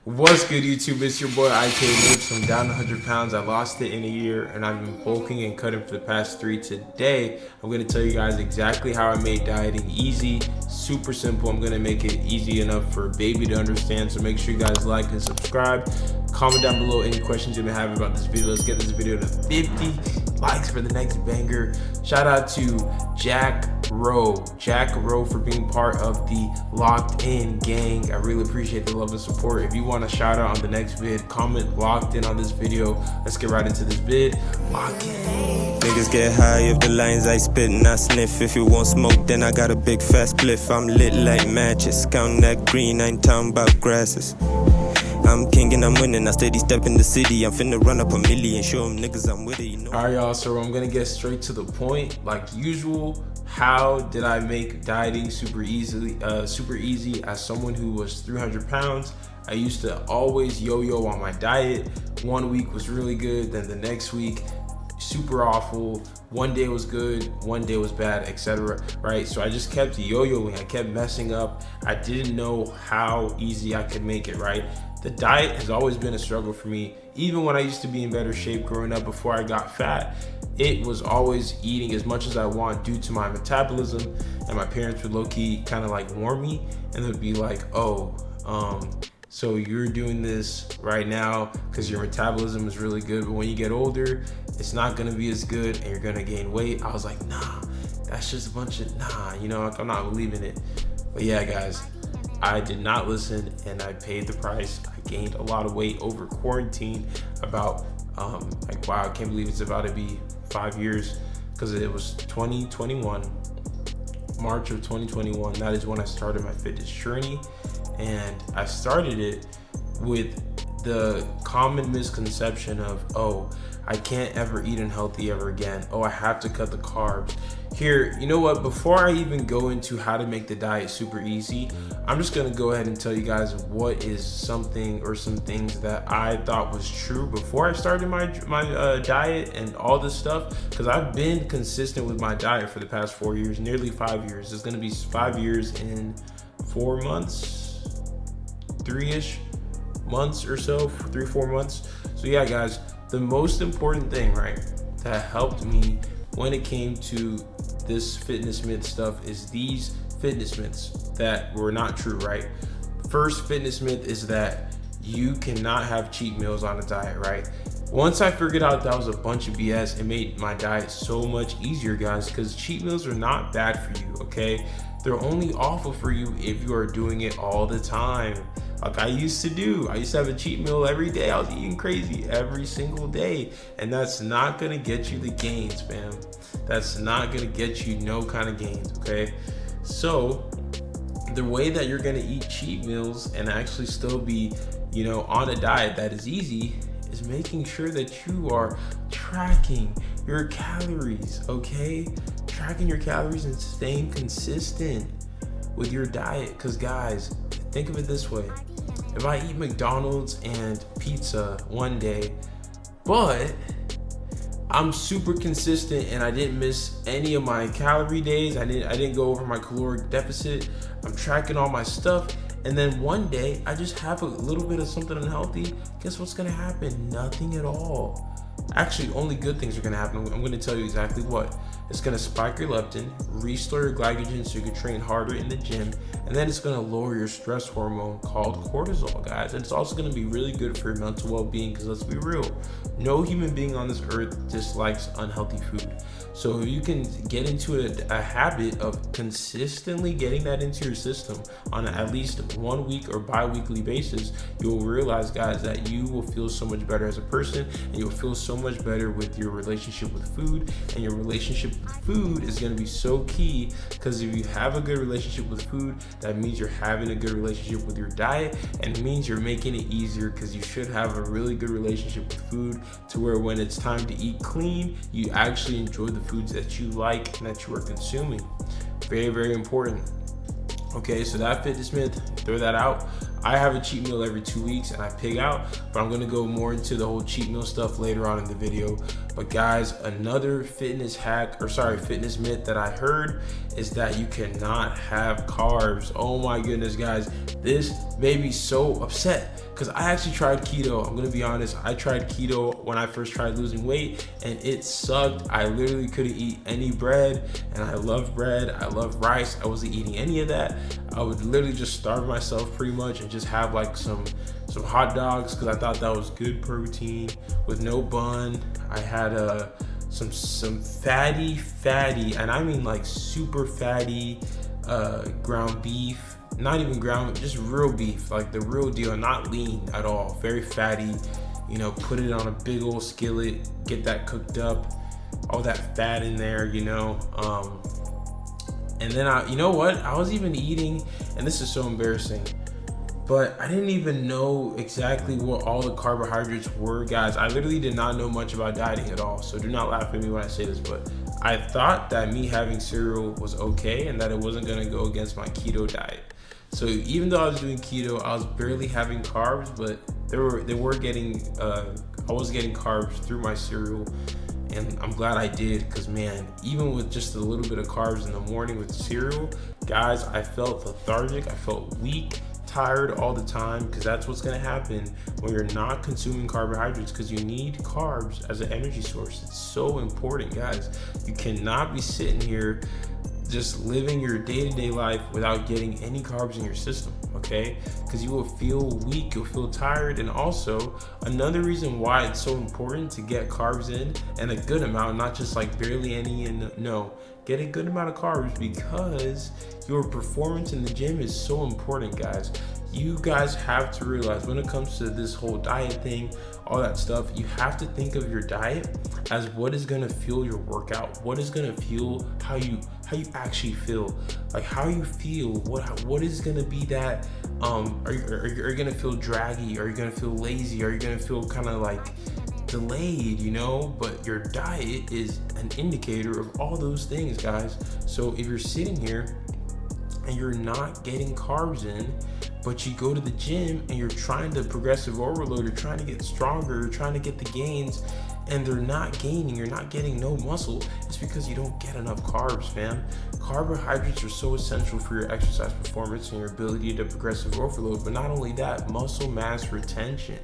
What's good, YouTube? It's your boy IK Lips. I'm down 100 pounds. I lost it in a year, and I've been bulking and cutting for the past 3. Today, I'm going to tell you guys exactly how I made dieting easy, super simple. I'm going to make it easy enough for a baby to understand. So make sure you guys like and subscribe. Comment down below any questions you may have about this video. Let's get this video to 50 likes for the next banger. Shout out to Jack Rowe for being part of the Locked In gang. I really appreciate the love and support. If you want a shout out on the next vid, comment Locked In on this video. Let's get right into this vid. Lock in. Niggas get high if the lines I spit and I sniff. If you want smoke, then I got a big fast spliff. I'm lit like matches, counting that green, I ain't talking about grasses. I'm king and I'm winning, I steady step in the city. I'm finna run up a million, show them niggas I'm with it, you know. Alright y'all, so I'm gonna get straight to the point. Like usual, how did I make dieting super easy as someone who was 300 pounds? I used to always yo-yo on my diet. 1 week was really good, then the next week, super awful. One day was good, one day was bad, etc. Right? So I just kept yo-yoing, I kept messing up. I didn't know how easy I could make it, right? The diet has always been a struggle for me. Even when I used to be in better shape growing up before I got fat, it was always eating as much as I want due to my metabolism. And my parents would low-key kind of like warn me, and they'd be like, so you're doing this right now because your metabolism is really good, but when you get older, it's not gonna be as good and you're gonna gain weight. I was like, nah, that's just a bunch of I'm not believing it. But yeah, guys, I did not listen and I paid the price. I gained a lot of weight over quarantine. About wow, I can't believe it's about to be 5 years, because it was 2021, March of 2021. That is when I started my fitness journey, and I started it with the common misconception of, oh, I can't ever eat unhealthy ever again. Oh, I have to cut the carbs. Here, you know what? Before I even go into how to make the diet super easy, I'm just gonna go ahead and tell you guys what is something or some things that I thought was true before I started my diet and all this stuff. Because I've been consistent with my diet for the past 4 years, nearly 5 years. It's gonna be 5 years in 4 months, 3-ish months or so, 3-4 months. So yeah, guys, the most important thing, right, that helped me when it came to this fitness myth stuff is these fitness myths that were not true, right? First fitness myth is that you cannot have cheat meals on a diet, right? Once I figured out that was a bunch of BS, it made my diet so much easier, guys, because cheat meals are not bad for you, okay? They're only awful for you if you are doing it all the time. Like I used to do. I used to have a cheat meal every day. I was eating crazy every single day. And that's not gonna get you the gains, fam. That's not gonna get you no kind of gains, okay? So the way that you're gonna eat cheat meals and actually still be, on a diet that is easy is making sure that you are tracking your calories, okay? Tracking your calories and staying consistent with your diet. Because guys, think of it this way. If I eat McDonald's and pizza one day, but I'm super consistent and I didn't miss any of my calorie days, I didn't go over my caloric deficit, I'm tracking all my stuff, and then one day I just have a little bit of something unhealthy, guess what's gonna happen? Nothing at all. Actually, only good things are gonna happen. I'm gonna tell you exactly what. It's gonna spike your leptin, restore your glycogen so you can train harder in the gym, and then it's gonna lower your stress hormone called cortisol, guys. And it's also gonna be really good for your mental well-being, because let's be real, no human being on this earth dislikes unhealthy food. So if you can get into a habit of consistently getting that into your system on at least 1 week or bi-weekly basis, you'll realize, guys, that you will feel so much better as a person, and you'll feel so much better with your relationship with food. And your relationship with food is going to be so key, because if you have a good relationship with food, that means you're having a good relationship with your diet, and it means you're making it easier, because you should have a really good relationship with food to where when it's time to eat clean, you actually enjoy the foods that you like and that you are consuming. Very, very important. Okay, so that fitness myth, throw that out. I have a cheat meal every 2 weeks and I pig out, but I'm gonna go more into the whole cheat meal stuff later on in the video. But guys, another fitness myth that I heard is that you cannot have carbs. Oh my goodness, guys, this made me so upset because I actually tried keto. I'm gonna be honest, I tried keto when I first tried losing weight and it sucked. I literally couldn't eat any bread, and I love bread, I love rice. I wasn't eating any of that. I would literally just starve myself pretty much and just have like some hot dogs because I thought that was good protein with no bun. I had some fatty, and I mean like super fatty ground beef. Not even ground, just real beef, like the real deal, not lean at all, very fatty. You know, put it on a big old skillet, get that cooked up, all that fat in there, you know. And then you know what? I was even eating, and this is so embarrassing, but I didn't even know exactly what all the carbohydrates were, guys. I literally did not know much about dieting at all, so do not laugh at me when I say this, but I thought that me having cereal was okay and that it wasn't gonna go against my keto diet. So even though I was doing keto, I was barely having carbs, but I was getting carbs through my cereal, and I'm glad I did, because man, even with just a little bit of carbs in the morning with cereal, guys, I felt lethargic, I felt weak, tired all the time, because that's what's gonna happen when you're not consuming carbohydrates, because you need carbs as an energy source. It's so important, guys. You cannot be sitting here just living your day-to-day life without getting any carbs in your system, okay? Because you will feel weak, you'll feel tired. And also another reason why it's so important to get carbs in, and a good amount, not just like barely any, and no, get a good amount of carbs, because your performance in the gym is so important, guys. You guys have to realize when it comes to this whole diet thing, all that stuff, you have to think of your diet as what is gonna fuel your workout, what is gonna fuel how you actually feel, like how you feel, what is gonna be that, are you gonna feel draggy, are you gonna feel lazy, are you gonna feel kind of like delayed, you know? But your diet is an indicator of all those things, guys. So if you're sitting here and you're not getting carbs in, but you go to the gym and you're trying to progressive overload, you're trying to get stronger, you're trying to get the gains, and they're not gaining, you're not getting no muscle, it's because you don't get enough carbs, fam. Carbohydrates are so essential for your exercise performance and your ability to progressive overload, but not only that, muscle mass retention.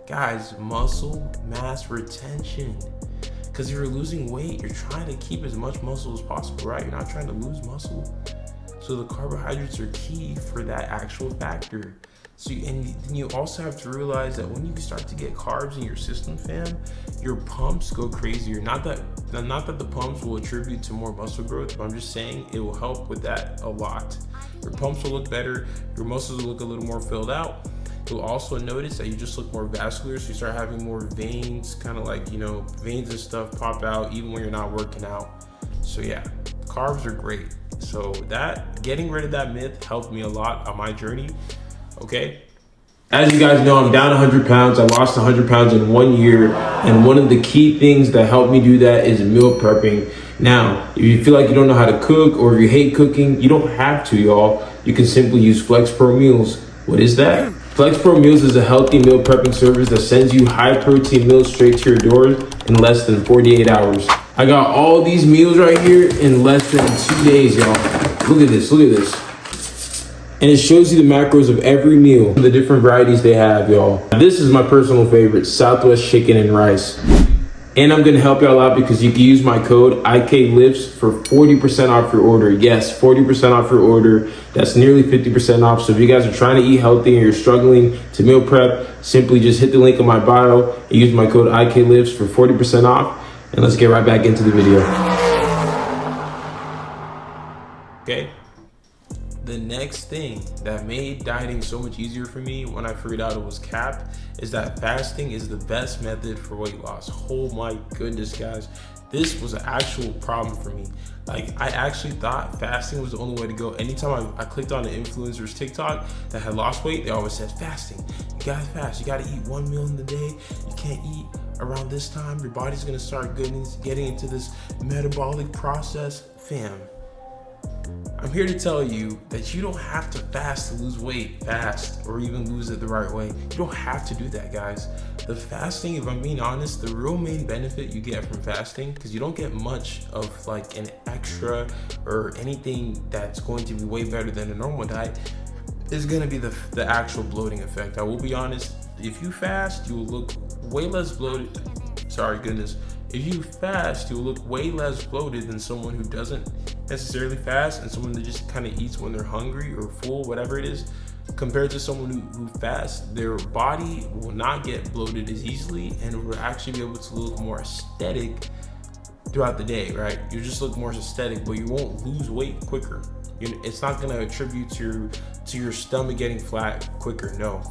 Guys, muscle mass retention. Because if you're losing weight, you're trying to keep as much muscle as possible, right? You're not trying to lose muscle. So the carbohydrates are key for that actual factor. So you also have to realize that when you start to get carbs in your system, fam, your pumps go crazier. Not that the pumps will attribute to more muscle growth, but I'm just saying it will help with that a lot. Your pumps will look better, your muscles will look a little more filled out. You'll also notice that you just look more vascular, so you start having more veins, kind of like, you know, veins and stuff pop out even when you're not working out. So yeah, carbs are great. So that, getting rid of that myth helped me a lot on my journey, okay? As you guys know, I'm down 100 pounds. I lost 100 pounds in 1 year. And one of the key things that helped me do that is meal prepping. Now, if you feel like you don't know how to cook, or if you hate cooking, you don't have to, y'all. You can simply use FlexPro Meals. What is that? FlexPro Meals is a healthy meal prepping service that sends you high protein meals straight to your door in less than 48 hours. I got all these meals right here in less than 2 days, y'all. Look at this, look at this. And it shows you the macros of every meal, the different varieties they have, y'all. This is my personal favorite, Southwest chicken and rice. And I'm gonna help y'all out because you can use my code IKLIFTS for 40% off your order. Yes, 40% off your order. That's nearly 50% off. So if you guys are trying to eat healthy and you're struggling to meal prep, simply just hit the link in my bio and use my code IKLIFTS for 40% off. And let's get right back into the video. Okay. The next thing that made dieting so much easier for me when I figured out it was cap is that fasting is the best method for weight loss. Oh my goodness, guys. This was an actual problem for me. Like, I actually thought fasting was the only way to go. Anytime I clicked on the influencers TikTok that had lost weight, they always said fasting. You gotta fast. You gotta eat 1 meal in the day. You can't eat around this time. Your body's gonna start getting into this metabolic process. Fam, I'm here to tell you that you don't have to fast to lose weight fast or even lose it the right way. You don't have to do that, guys. The fasting, if I'm being honest, the real main benefit you get from fasting, because you don't get much of like an extra or anything that's going to be way better than a normal diet, is going to be the actual bloating effect. I will be honest, if you fast, you will look way less bloated. Sorry, goodness. If you fast, you'll look way less bloated than someone who doesn't necessarily fast and someone that just kind of eats when they're hungry or full, whatever it is, compared to someone who fasts. Their body will not get bloated as easily and will actually be able to look more aesthetic throughout the day, right? You just look more aesthetic, but you won't lose weight quicker. It's not going to attribute to your stomach getting flat quicker, no.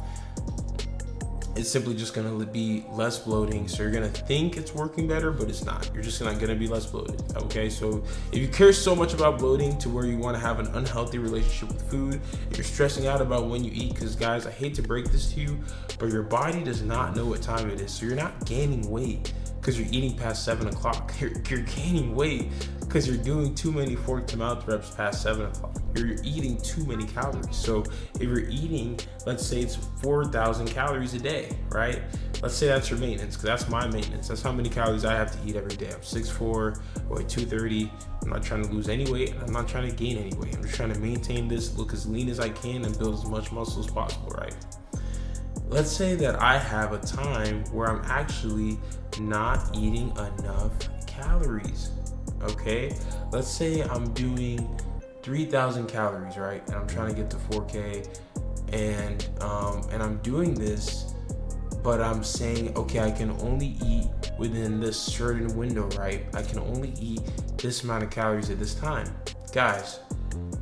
It's simply just going to be less bloating. So you're going to think it's working better, but it's not. You're just not going to be less bloated. Okay. So if you care so much about bloating to where you want to have an unhealthy relationship with food, if you're stressing out about when you eat, because guys, I hate to break this to you, but your body does not know what time it is. So you're not gaining weight because you're eating past 7 o'clock. You're gaining weight because you're doing too many fork to mouth reps past 7 o'clock. You're eating too many calories. So if you're eating, let's say it's 4,000 calories a day, right? Let's say that's your maintenance, because that's my maintenance. That's how many calories I have to eat every day. I'm 6'4", I weigh 230. I'm not trying to lose any weight. I'm not trying to gain any weight. I'm just trying to maintain this, look as lean as I can, and build as much muscle as possible, right? Let's say that I have a time where I'm actually not eating enough calories, okay? Let's say I'm doing 3,000 calories, right? And I'm trying to get to 4K, and I'm doing this, but I'm saying, okay, I can only eat within this certain window, right? I can only eat this amount of calories at this time. Guys,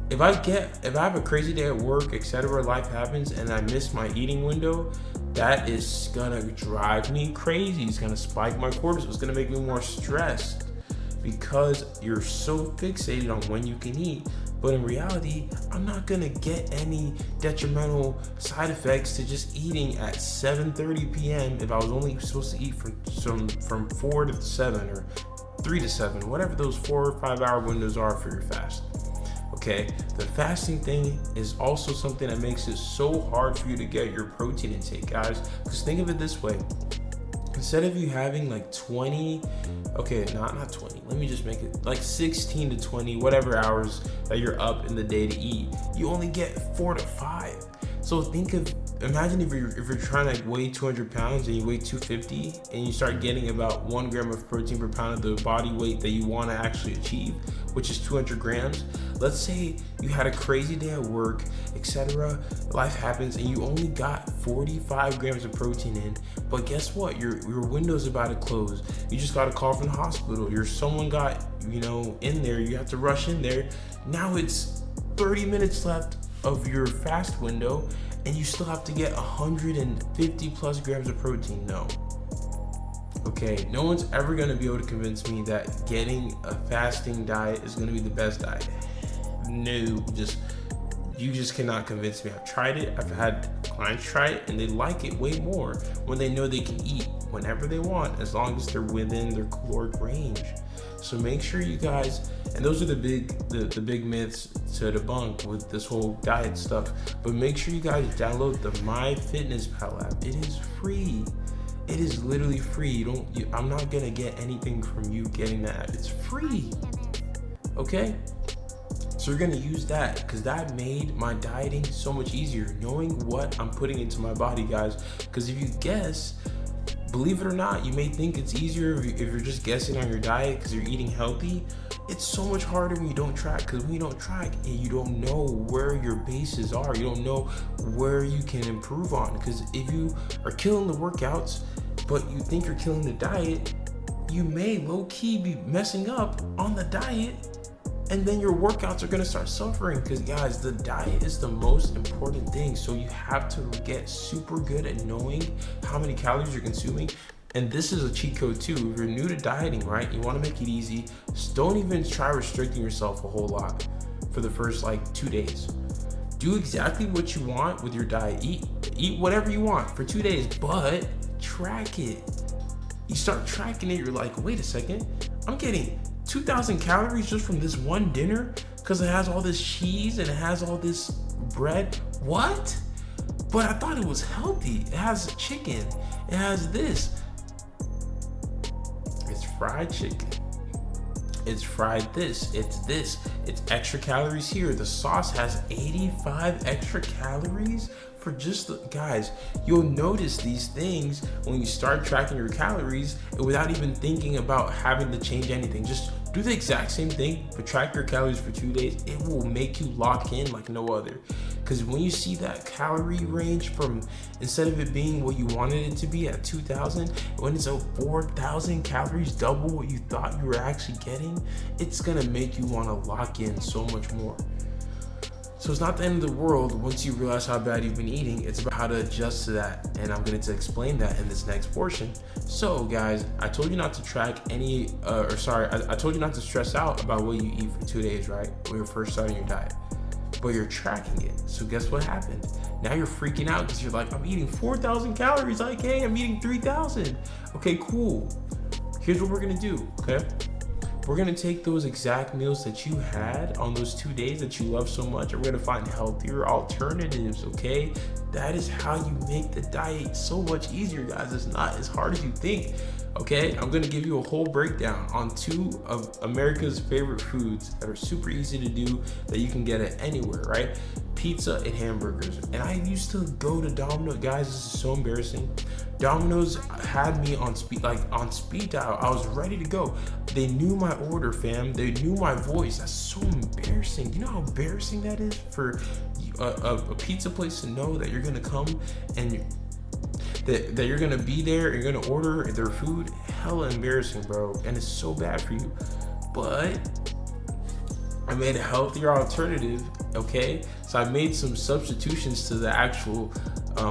if I have a crazy day at work, etc., life happens, and I miss my eating window, that is gonna drive me crazy. It's gonna spike my cortisol. It's gonna make me more stressed because you're so fixated on when you can eat. But in reality, I'm not gonna get any detrimental side effects to just eating at 7:30 p.m. if I was only supposed to eat from 4 to 7 or 3 to 7, whatever those 4 or 5 hour windows are for your fast. Okay, the fasting thing is also something that makes it so hard for you to get your protein intake, guys. Because think of it this way. Instead of you having like 20, okay, not 20, let me just make it like 16 to 20, whatever hours that you're up in the day to eat, you only get 4 to 5. So imagine if you're trying to weigh 200 pounds and you weigh 250 and you start getting about 1 gram of protein per pound of the body weight that you want to actually achieve, which is 200 grams. Let's say you had a crazy day at work, etc. Life happens and you only got 45 grams of protein in, but guess what? Your window's about to close. You just got a call from the hospital. Someone got, in there. You have to rush in there. Now it's 30 minutes left of your fast window and you still have to get 150 plus grams of protein. No. Okay, no one's ever gonna be able to convince me that getting a fasting diet is gonna be the best diet. No, you just cannot convince me. I've tried it. I've had clients try it and they like it way more when they know they can eat whenever they want, as long as they're within their caloric range. So make sure you guys, and those are the big myths to debunk with this whole diet stuff, but make sure you guys download the MyFitnessPal app. It is free. It is literally free. I'm not gonna get anything from you getting that app. It's free. Okay? So you're gonna use that because that made my dieting so much easier, knowing what I'm putting into my body, guys. Because if you guess, believe it or not, you may think it's easier if you're just guessing on your diet because you're eating healthy. It's so much harder when you don't track, because when you don't track, you don't know where your bases are. You don't know where you can improve on. Because if you are killing the workouts, but you think you're killing the diet, you may low-key be messing up on the diet, and then your workouts are gonna start suffering. Because guys, the diet is the most important thing. So you have to get super good at knowing how many calories you're consuming. And this is a cheat code too. If you're new to dieting, right, you wanna make it easy, just don't even try restricting yourself a whole lot for the first 2 days. Do exactly what you want with your diet. Eat whatever you want for 2 days, but track it. You start tracking it, you're like, wait a second, I'm getting 2,000 calories just from this one dinner. because it has all this cheese and it has all this bread. What? But I thought it was healthy. It has chicken. It has this. It's fried chicken. It's fried this. It's this. It's extra calories here. The sauce has 85 extra calories for just the guys. You'll notice these things when you start tracking your calories without even thinking about having to change anything. Just do the exact same thing, but track your calories for 2 days. It will make you lock in like no other. Because when you see that calorie range from, instead of it being what you wanted it to be at 2,000, when it's a 4,000 calories, double what you thought you were actually getting, it's gonna make you wanna lock in so much more. So it's not the end of the world once you realize how bad you've been eating. It's about how to adjust to that, and I'm going to explain that in this next portion. So guys, I told you not to track any, I told you not to stress out about what you eat for 2 days, right? When you're first starting your diet, but you're tracking it. So guess what happened? Now you're freaking out because you're like, I'm eating 4,000 calories. Like, hey, I'm eating 3,000. Okay, cool. Here's what we're going to do, okay? We're gonna take those exact meals that you had on those 2 days that you love so much, and we're gonna find healthier alternatives, okay? That is how you make the diet so much easier, guys. It's not as hard as you think, okay? I'm gonna give you a whole breakdown on 2 of America's favorite foods that are super easy to do that you can get at anywhere, right? Pizza and hamburgers. And I used to go to Domino's, guys, this is so embarrassing. Domino's had me on speed dial. I was ready to go. They knew my order, fam. They knew my voice. That's so embarrassing. You know how embarrassing that is for a pizza place to know that you're gonna come and that you're gonna be there, you're gonna order their food. Hella embarrassing, bro. And it's so bad for you. But I made a healthier alternative, okay? So I made some substitutions to the actual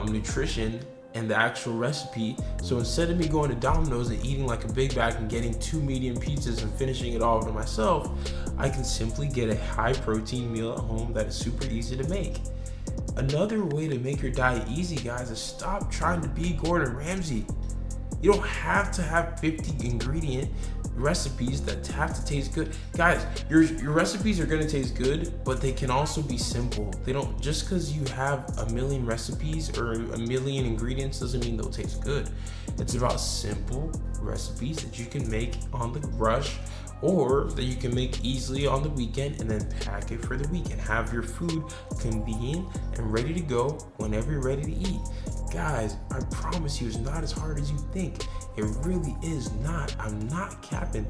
nutrition and the actual recipe. So instead of me going to Domino's and eating like a Big Mac and getting 2 medium pizzas and finishing it all to myself, I can simply get a high protein meal at home that is super easy to make. Another way to make your diet easy, guys, is stop trying to be Gordon Ramsay. You don't have to have 50 ingredient recipes that have to taste good. Guys, your recipes are gonna taste good, but they can also be simple. They don't, just because you have a million recipes or a million ingredients doesn't mean they'll taste good. It's about simple recipes that you can make on the rush or that you can make easily on the weekend and then pack it for the week and have your food convenient and ready to go whenever you're ready to eat. Guys, I promise you, it's not as hard as you think. It really is not. I'm not capping.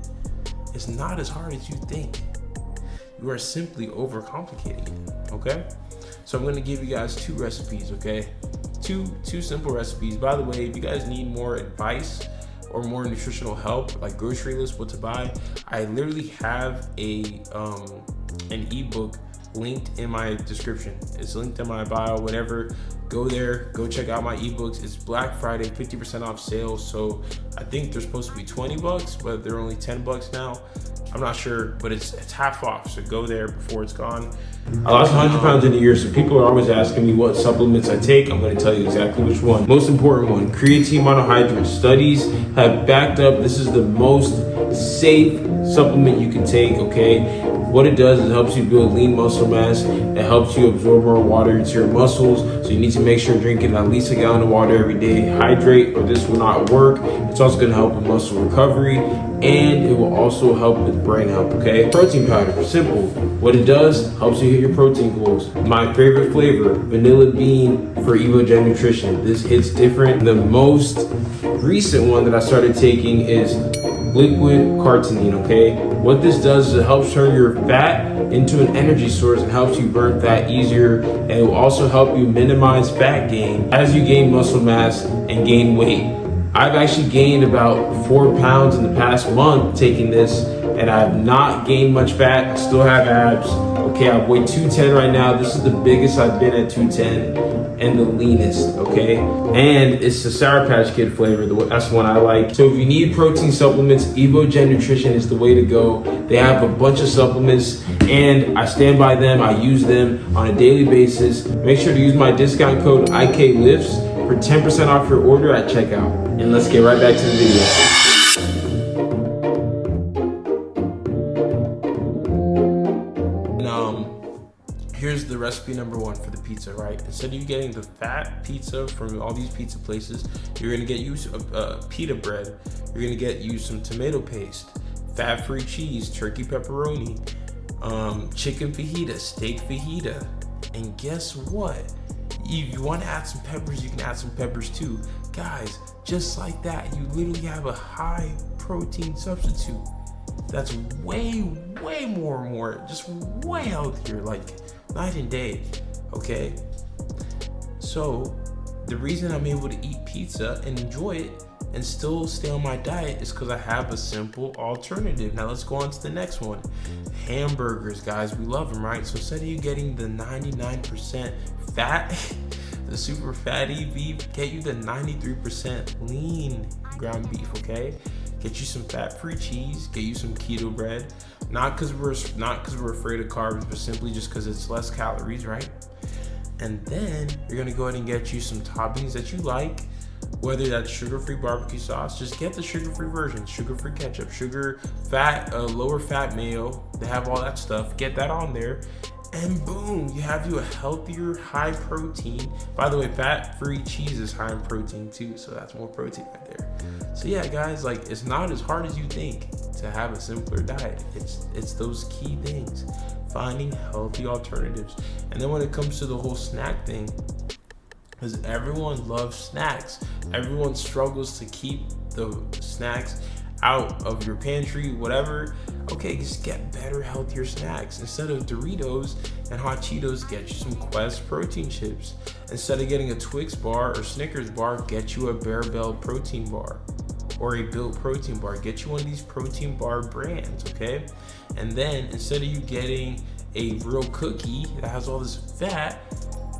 It's not as hard as you think. You are simply overcomplicating it, okay? So I'm gonna give you guys 2 recipes, okay? Two simple recipes. By the way, if you guys need more advice or more nutritional help, like grocery list, what to buy, I literally have an ebook linked in my description. It's linked in my bio, whatever. Go there, go check out my ebooks. It's Black Friday, 50% off sale. So I think they're supposed to be $20, but they're only $10 now. I'm not sure, but it's half off. So go there before it's gone. I lost 100 pounds in a year, so people are always asking me what supplements I take. I'm going to tell you exactly which one. Most important one, creatine monohydrate. Studies have backed up this is the most safe supplement you can take, okay? What it does is it helps you build lean muscle mass. It helps you absorb more water into your muscles. So you need to make sure you're drinking at least a gallon of water every day. Hydrate or this will not work. It's also going to help with muscle recovery, and it will also help with brain health, okay? Protein powder, simple. What it does, helps you hit your protein goals. My favorite flavor, vanilla bean for Evogen Nutrition. This hits different. The most recent one that I started taking is liquid carnitine, okay? What this does is it helps turn your fat into an energy source and helps you burn fat easier, and it will also help you minimize fat gain as you gain muscle mass and gain weight. I've actually gained about 4 pounds in the past month taking this, and I have not gained much fat. I still have abs. Okay, I weigh 210 right now. This is the biggest I've been at 210 and the leanest, okay? And it's the Sour Patch Kid flavor. That's the one I like. So if you need protein supplements, Evogen Nutrition is the way to go. They have a bunch of supplements and I stand by them. I use them on a daily basis. Make sure to use my discount code IKLIFTS for 10% off your order at checkout. And let's get right back to the video. recipe number 1 for the pizza, right? Instead of you getting the fat pizza from all these pizza places, you're gonna get you pita bread. You're gonna get you some tomato paste, fat-free cheese, turkey pepperoni, chicken fajita, steak fajita, and guess what? You want to add some peppers, you can add some peppers too. Guys, just like that, you literally have a high protein substitute that's way more, just way healthier, like night and day, okay? So the reason I'm able to eat pizza and enjoy it and still stay on my diet is because I have a simple alternative. Now let's go on to the next one. Hamburgers, guys, we love them, right? So instead of you getting the 99% fat, the super fatty beef, get you the 93% lean ground beef, okay? Get you some fat-free cheese, get you some keto bread, not because we're afraid of carbs, but simply just because it's less calories, right? And then you're gonna go ahead and get you some toppings that you like, whether that's sugar-free barbecue sauce, just get the sugar-free version, sugar-free ketchup, lower fat mayo, they have all that stuff, get that on there, and boom, you have you a healthier, high protein. By the way, fat-free cheese is high in protein too, so that's more protein right there. So yeah, guys, like, it's not as hard as you think to have a simpler diet. It's those key things, finding healthy alternatives. And then when it comes to the whole snack thing, because everyone loves snacks, everyone struggles to keep the snacks out of your pantry, whatever. Okay, just get better, healthier snacks. Instead of Doritos and Hot Cheetos, get you some Quest protein chips. Instead of getting a Twix bar or Snickers bar, get you a Barbell protein bar or a Built protein bar. Get you one of these protein bar brands, okay? And then instead of you getting a real cookie that has all this fat,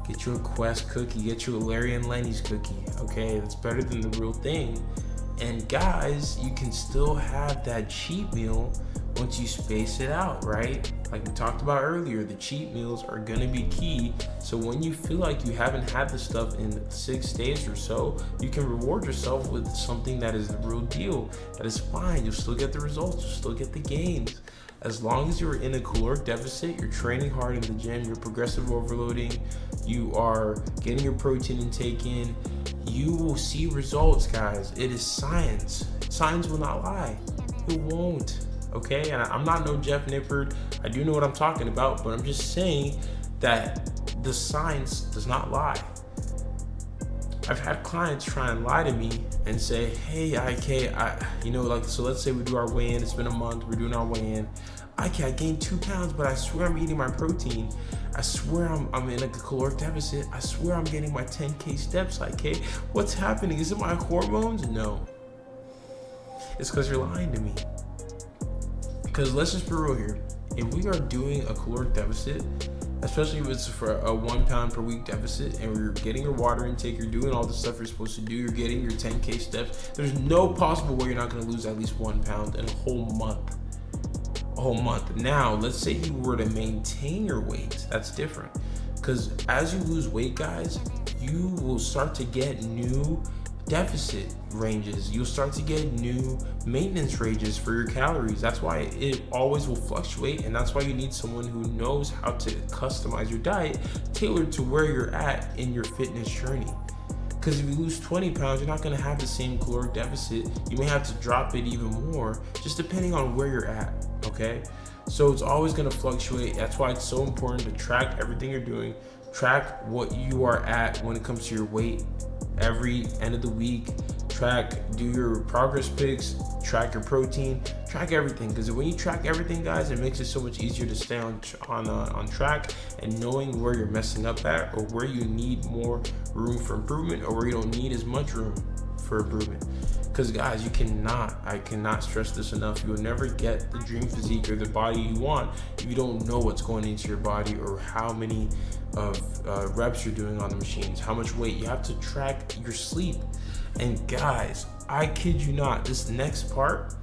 get you a Quest cookie, get you a Larry and Lenny's cookie, okay? That's better than the real thing. And guys, you can still have that cheat meal once you space it out, right? Like we talked about earlier, the cheat meals are gonna be key. So when you feel like you haven't had this stuff in 6 days or so, you can reward yourself with something that is the real deal. That is fine, you'll still get the results, you'll still get the gains. As long as you're in a caloric deficit, you're training hard in the gym, you're progressive overloading, you are getting your protein intake in, you will see results, guys. It is science. Science will not lie. It won't, okay? And I'm not no Jeff Nippard. I do know what I'm talking about, but I'm just saying that the science does not lie. I've had clients try and lie to me and say, hey, IK, so let's say we do our weigh-in, it's been a month, we're doing our weigh-in. IK, I gained 2 pounds, but I swear I'm eating my protein. I swear I'm in a caloric deficit. I swear I'm getting my 10K steps, IK. What's happening? Is it my hormones? No. It's because you're lying to me. Because let's just be real here. If we are doing a caloric deficit, especially if it's for a 1 pound per week deficit, and you're getting your water intake, you're doing all the stuff you're supposed to do, you're getting your 10K steps, there's no possible way you're not going to lose at least 1 pound in a whole month. Now, let's say you were to maintain your weight. That's different. Because as you lose weight, guys, you will start to get new deficit ranges. You'll start to get new maintenance ranges for your calories. That's why it always will fluctuate, and that's why you need someone who knows how to customize your diet tailored to where you're at in your fitness journey. Because if you lose 20 pounds, you're not going to have the same caloric deficit. You may have to drop it even more, just depending on where you're at, okay? So it's always going to fluctuate. That's why it's so important to track everything you're doing. Track what you are at when it comes to your weight every end of the week. Do your progress pics, track your protein, track everything. Because when you track everything, guys, it makes it so much easier to stay on track and knowing where you're messing up at, or where you need more room for improvement, or where you don't need as much room for improvement. Because guys, I cannot stress this enough. You will never get the dream physique or the body you want if you don't know what's going into your body, or how many reps you're doing on the machines, how much weight. You have to track your sleep. And guys, I kid you not, this next part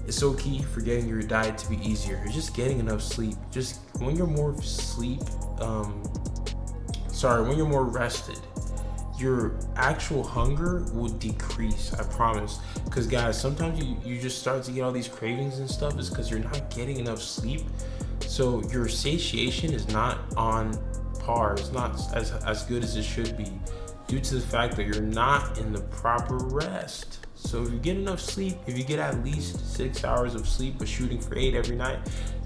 is so key for getting your diet to be easier. It's just getting enough sleep. Just when you're more when you're more rested, your actual hunger will decrease, I promise. Because guys, sometimes you just start to get all these cravings and stuff is because you're not getting enough sleep. So your satiation is not on par. It's not as good as it should be due to the fact that you're not in the proper rest. So if you get enough sleep, if you get at least 6 hours of sleep but shooting for 8 every night,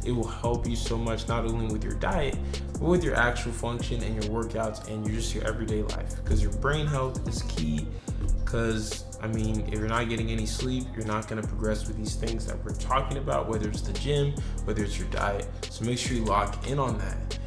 it will help you so much, not only with your diet, but with your actual function and your workouts and your everyday life. Because your brain health is key. Because, I mean, if you're not getting any sleep, you're not going to progress with these things that we're talking about, whether it's the gym, whether it's your diet. So make sure you lock in on that.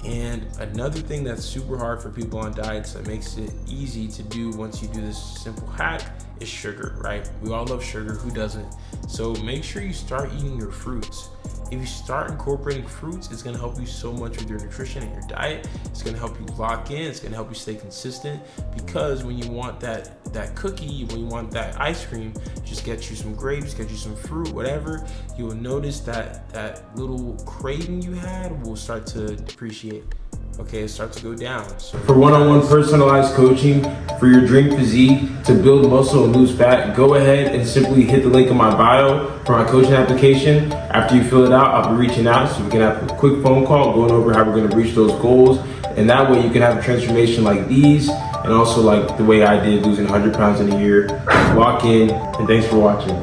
And another thing that's super hard for people on diets that makes it easy to do once you do this simple hack is sugar, right? We all love sugar, who doesn't? So make sure you start eating your fruits. If you start incorporating fruits, it's gonna help you so much with your nutrition and your diet. It's gonna help you lock in, it's gonna help you stay consistent, because when you want that cookie, when you want that ice cream, just get you some grapes, get you some fruit, whatever, you will notice that little craving you had will start to depreciate. Okay, it starts to go down. So for one-on-one personalized coaching for your dream physique to build muscle and lose fat, go ahead and simply hit the link in my bio for my coaching application. After you fill it out, I'll be reaching out so we can have a quick phone call going over how we're going to reach those goals. And that way you can have a transformation like these, and also like the way I did, losing 100 pounds in a year. Lock in, and thanks for watching.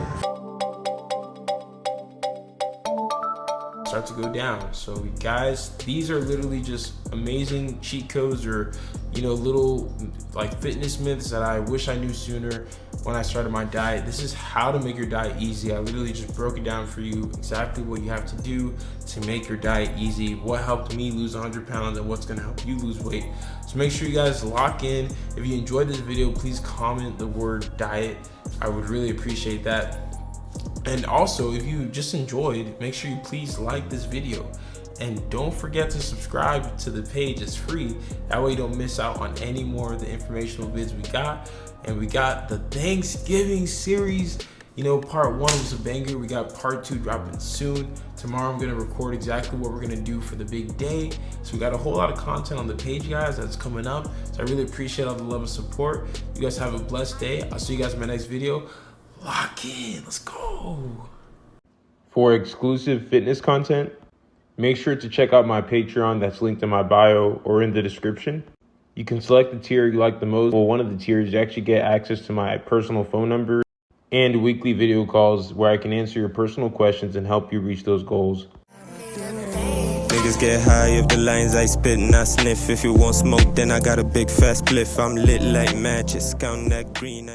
Start to go down. So guys, these are literally just amazing cheat codes, or little like fitness myths that I wish I knew sooner when I started my diet. This is how to make your diet easy. I literally just broke it down for you, exactly what you have to do to make your diet easy, what helped me lose 100 pounds and what's going to help you lose weight. So make sure you guys lock in. If you enjoyed this video, please comment the word diet. I would really appreciate that. And also, if you just enjoyed, make sure you please like this video. And don't forget to subscribe to the page, it's free. That way you don't miss out on any more of the informational vids we got. And we got the Thanksgiving series. Part 1 was a banger. We got part 2 dropping soon. Tomorrow I'm gonna record exactly what we're gonna do for the big day. So we got a whole lot of content on the page, guys, that's coming up. So I really appreciate all the love and support. You guys have a blessed day. I'll see you guys in my next video. Lock in, let's go. For exclusive fitness content, make sure to check out my Patreon that's linked in my bio or in the description. You can select the tier you like the most. Well, one of the tiers, you actually get access to my personal phone number and weekly video calls where I can answer your personal questions and help you reach those goals. Niggas get high if the lines I spit and I sniff. If you want smoke, then I got a big fast spliff. I'm lit like matches, count that green.